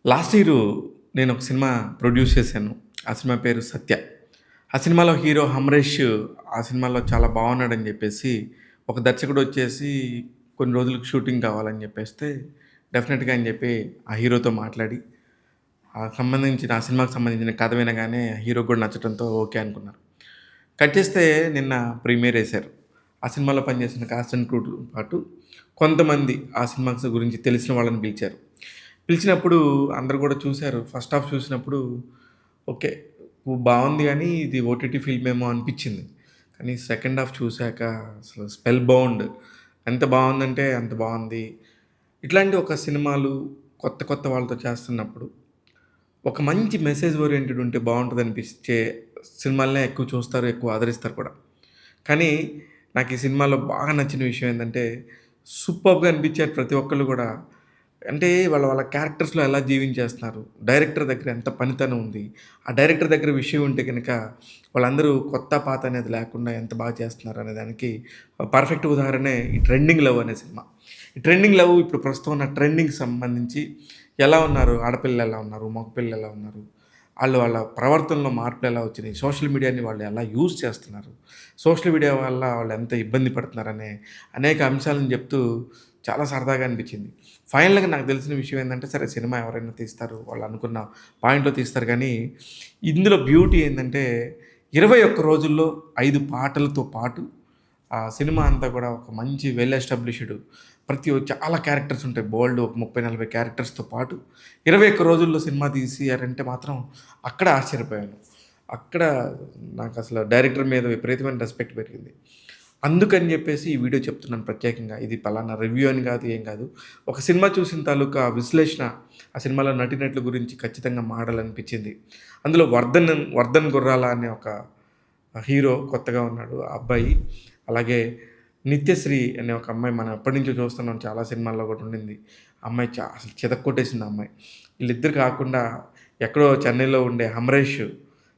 Last year నేనొక cinema produce చేశాను. ఆ సినిమా పేరు 'సత్య'. ఆ సినిమాలో హీరో 'అమరేష్' ఆ సినిమాలో చాలా బాగున్నాడని జెప్పేసి, ఒక దర్శకుడొచ్చేసి కొన్ని రోజులకి షూటింగ్ కావాలని జెప్పేస్తే, డెఫినెట్‌గా అని జెప్పి ఆ హీరోతో మాట్లాడి, ఆ సినిమాకి సంబంధించిన కథ వినగానే హీరోకి గూడా నచ్చటంతో ఓకే అనుకున్నారు. కట్ చేస్తే నిన్న ప్రీమియర్ ఎసారు. ఆ సినిమాలో పనిచేసిన కాస్ట్ అండ్ క్రూతో పాటు కొంతమంది ఆ సినిమాస్ గురించి తెలిసిన వాళ్ళని పిలిచారు. పిలిచినప్పుడు అందరూ గూడా చూసారు. ఫస్ట్ హాఫ్ చూసినప్పుడు ఓకే. బావుంది గానీ ఇది ఓటీటీ ఫిల్మేమో అనిపిచ్చింది. కానీ సెకండ్ హాఫ్ చూసాక అసలు స్పెల్ బౌండ్. ఎంత బావుందంటే అంత బావుంది. ఇట్లాంటి ఒక సినిమాలు కొత్త కొత్త వాళ్ళతో చేస్తున్నప్పుడు ఒక మంచి మెసేజ్ ఓరియెంటెడ్ ఉంటే బావుంటదనిపించే సినిమాలనే ఎక్కువ చూస్తారు, ఎక్కువ ఆదరిస్తారు కూడా. కానీ నాకు ఈ సినిమాలో బాగా నచ్చిన విషయం ఏందంటే, సూపర్బ్‌గా అనిపించారు ప్రతి ఒక్కళ్ళు గూడా. అంటే వాళ్ళ వాళ్ళ క్యారెక్టర్స్‌లో ఎలా జీవించేస్తున్నారు. డైరెక్టర్ దగ్గర ఎంత పనితనం ఉంది. ఆ డైరెక్టర్ దగ్గర విషయం ఉంటే గనక వాళ్ళందరూ కొత్త, పాత అనేది లేకుండా ఎంత బాగా చేస్తున్నారు అనే దానికి పర్ఫెక్ట్ ఉదాహరణే ఈ 'ట్రెండింగ్ లవ్' అనే సినిమా. ఈ 'ట్రెండింగ్ లవ్' ఇప్పుడు ప్రస్తుతం ఉన్న ట్రెండింగ్‌కి సంబంధించి ఎలా ఉన్నారు, ఆడపిల్లలు ఎలా ఉన్నారు, మగపిల్లలు ఎలా ఉన్నారు, ఆళ్ళు వాళ్ళ ప్రవర్తనలో మార్పులు ఎలా వచ్చినాయి, సోషల్ మీడియాని వాళ్ళు ఎలా యూజ్ చేస్తున్నారు, సోషల్ మీడియా వల్ల వాళ్ళు ఎంత ఇబ్బంది పడుతున్నారనే అనేక అంశాలను చెప్తూ చాలా సరదాగా అనిపించింది. ఫైనల్‌గా నాకు తెలిసిన విషయం ఏందంటే, సరే సినిమా ఎవరైనా తీస్తారు. వాళ్ళు అనుకున్న పాయింట్‌లో తీస్తారు గానీ, ఇందులో బ్యూటీ ఏందంటే 21 రోజుల్లో 5 పాటలతో పాటు ఆ సినిమా అంతా కూడా ఒక మంచి వెల్ ఎస్టాబ్లిష్డ్ చాలా క్యారెక్టర్స్ ఉంటాయి. బోలెడు ఒక 30, 40 క్యారెక్టర్స్‌తో పాటు 21 రోజుల్లో సినిమా తీసియారంటే మాత్రం అక్కడ ఆశ్చర్యపోయాను. అక్కడ నాకసలు డైరెక్టర్ మీద విపరీతమైన రెస్పెక్ట్ పెరిగింది. అందుకని జెప్పేసి ఈ వీడియో చెప్తున్నాను ప్రత్యేకంగా. ఇది పలానా రివ్యూ అని గాదు, ఏం గాదు. ఒక సినిమా చూసిన తాలూకా విశ్లేషణ, ఆ సినిమాలో నటీనటుల గురించి ఖచ్చితంగా మాడాలనిపించింది. అందులో వర్ధన్ గుర్రాల అనే ఒక హీరో కొత్తగా ఉన్నాడు. ఆ అబ్బాయి. అలాగే నిత్యశ్రీ అనే ఒక అమ్మాయి మనం ఎప్పటినుంచో చూస్తున్నాం. చాలా సినిమాల్లో గూడా ఉండింది. ఆ అమ్మాయి అసలు చితక్కొట్టేసింది ఆ అమ్మాయి. వీళ్ళిద్దరు కాకుండా ఎక్కడో చెన్నైలో ఉండే 'అమరేష్'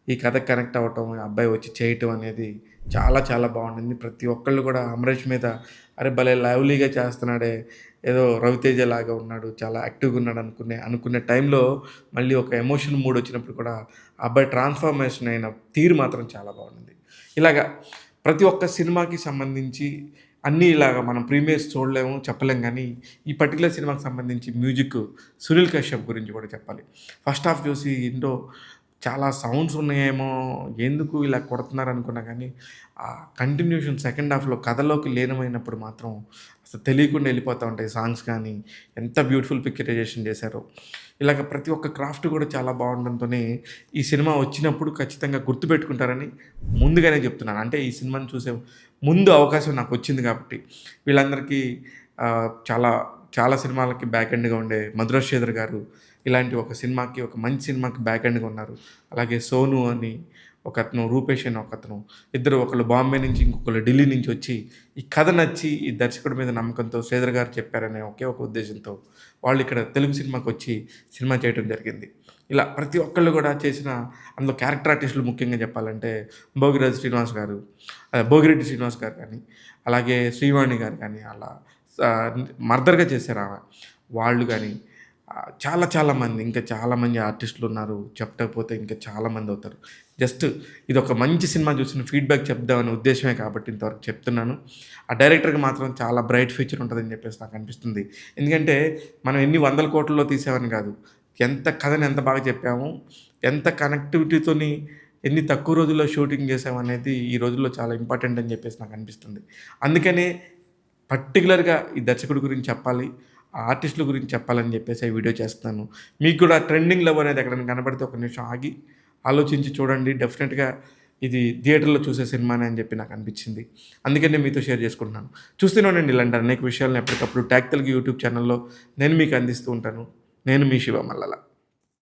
ఈ కథకి కనెక్ట్ అవ్వటం, ఆ అబ్బాయి వచ్చి చేయటం అనేది చాలా చాలా బావుండింది. ప్రతి ఒక్కళ్ళు గూడా 'అమరేష్' మీద అరే! భలే లవ్లీగా చేస్తున్నాడే, ఏదో 'రవితేజ' లాగా ఉన్నాడు, చాలా యాక్టివ్‌గా ఉన్నాడు అనుకునే టైంలో మళ్ళీ ఒక ఎమోషన్ మూడ్ వచ్చినప్పుడు కూడా ఆ అబ్బాయి ట్రాన్స్‌ఫర్మేషన్ అయిన తీరు మాత్రం చాలా బాగుండింది. ఇలాగ ప్రతి ఒక్క సినిమాకి సంబంధించి అన్నీ ఇలాగ మనం ప్రీమియర్స్ చూడలేము, చెప్పలేం గానీ, ఈ పర్టిక్యులర్ సినిమాకి సంబంధించి మ్యూజిక్ 'సునీల్ కశ్యప్' గురించి కూడా చెప్పాలి. ఫస్ట్ హాఫ్ చూసి ఏంటో చాలా సౌండ్స్ ఉన్నాయేమో, ఎందుకు ఇలా కొడుతున్నారనుకున్నా గానీ, ఆ కంటిన్యూషన్ సెకండ్ హాఫ్‌లో కథలోకి లీనమైనప్పుడు మాత్రం అసలు తెలియకుండా ఎళ్ళిపోతా ఉంటాయి సాంగ్స్ కానీ, ఎంత బ్యూటిఫుల్ పిక్చరైజేషన్ చేశారో. ఇలాగ ప్రతి ఒక్క క్రాఫ్ట్ కూడా చాలా బావుండడంతోనే, ఈ సినిమా వచ్చినప్పుడు ఖచ్చితంగా గుర్తుపెట్టుకుంటారని ముందుగానే చెప్తున్నాను. అంటే ఈ సినిమాని చూసే ముందు అవకాశం నాకొచ్చింది కాబట్టి. వీళ్ళందరికీ చాలా చాలా సినిమాలకి బ్యాక్ ఎండ్‌గా ఉండే మధుర శ్రీధర్ గారు ఇలాంటి ఒక సినిమాకి, ఒక మంచి సినిమాకి బ్యాక్ ఎండ్‌గా ఉన్నారు. అలాగే సోను అని ఒకతను, రూపేష్ అని ఒకతను, ఇద్దరు ఒకళ్ళు బాంబే నుంచి, ఇంకొకళ్ళు ఢిల్లీ నుంచి వచ్చి, ఈ కథ నచ్చి, ఈ దర్శకుడి మీద నమ్మకంతో శ్రీధర్ గారు చెప్పారనే ఒకే ఒక ఉద్దేశ్యంతో వాళ్ళు ఇక్కడ తెలుగు సినిమాకొచ్చి సినిమా చేయటం జరిగింది. ఇలా ప్రతి ఒక్కళ్ళు గూడా చేసిన అందులో క్యారెక్టర్ ఆర్టిస్టులు ముఖ్యంగా చెప్పాలంటే భోగిరెడ్డి శ్రీనివాస్ గారు కానీ, అలాగే శ్రీవాణి గారు కానీ, అలా మర్దర్‌గా చేశారామె. వాళ్ళు గానీ చాలా చాలా మంది, ఇంకా చాలామంది ఆర్టిస్టులున్నారు. చెప్పకపోతే ఇంకా చాలామందవుతారు. జస్ట్ ఇదొక మంచి సినిమా చూసిన ఫీడ్‌బ్యాక్ చెప్దామనే ఉద్దేశ్యమే కాబట్టి ఇంతవరకు చెప్తున్నాను. ఆ డైరెక్టర్‌కి మాత్రం చాలా బ్రైట్ ఫ్యూచర్ ఉంటదని చెప్పేసి నాకనిపిస్తుంది. ఎందుకంటే మనం ఎన్ని వందల కోట్లలో తీసామని కాదు. కథని ఎంత బాగా చెప్పాము, ఎంత కనెక్టివిటీతోని ఎన్ని తక్కువ రోజుల్లో షూటింగ్ చేసామనేది ఈ రోజుల్లో చాలా ఇంపార్టెంట్ అని చెప్పేసి నాకనిపిస్తుంది. అందుకనే పర్టిక్యులర్‌గా ఈ దర్శకుడి గురించి చెప్పాలి, ఆ ఆర్టిస్టుల గురించి చెప్పాలని చెప్పేసి ఈ వీడియో చేస్తున్నాను. మీకు కూడా ట్రెండింగ్ లవ్ అనేది ఎక్కడైనా కనపడితే ఒక నిమిషం ఆగి, ఆలోచించి చూడండి. డెఫినెట్‌గా ఇది థియేటర్‌లో చూసే సినిమానే అని చెప్పి నాకనిపించింది. అందుకే నేను మీతో షేర్ చేసుకుంటున్నాను. చూస్తూనే ఉండండి ఇలాంటి అనేక విషయాలను ఎప్పటికప్పుడు ట్యాగ్ తెలుగు యూట్యూబ్ ఛానల్‌లో నేను మీకు అందిస్తూ ఉంటాను. నేను మీ శివ మల్లల.